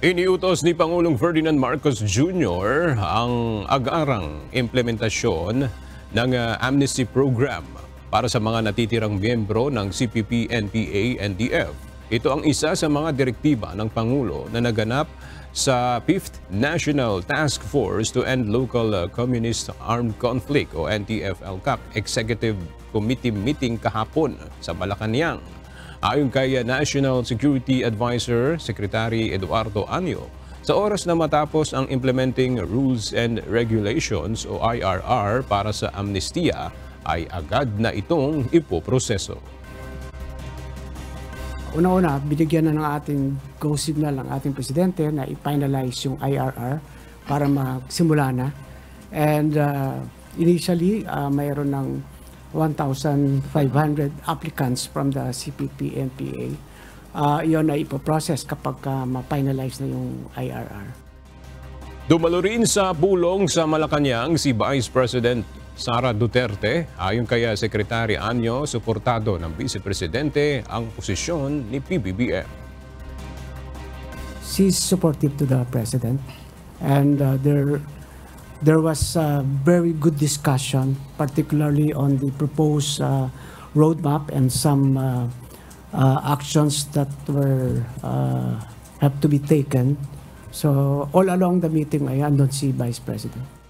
Iniutos ni Pangulong Ferdinand Marcos Jr. ang agarang implementasyon ng amnesty program para sa mga natitirang miyembro ng CPP, NPA, NDF. Ito ang isa sa mga direktiba ng Pangulo na naganap sa 5th National Task Force to End Local Communist Armed Conflict o NTF-ELCAC Executive Committee meeting kahapon sa Malacanang. Ayon kay National Security Advisor Secretary Eduardo Anyo, sa oras na matapos ang Implementing Rules and Regulations o IRR para sa amnestiya, ay agad na itong ipoproseso. Una-una, binigyan na ng ating go signal ang ating presidente na i-finalize yung IRR para magsimula na. And initially, mayroon ng 1,500 applicants from the CPP, NPA. Iyon ay ipoprocess kapag ma-finalize na yung IRR. Dumalo rin sa pulong sa Malacanang si Vice President Sara Duterte. Ayon kay Secretary Anyo, suportado ng Vice Presidente ang posisyon ni PBBM. She's supportive to the President, and there was a very good discussion, particularly on the proposed roadmap and some actions that have to be taken. So all along the meeting ay andun si Vice President.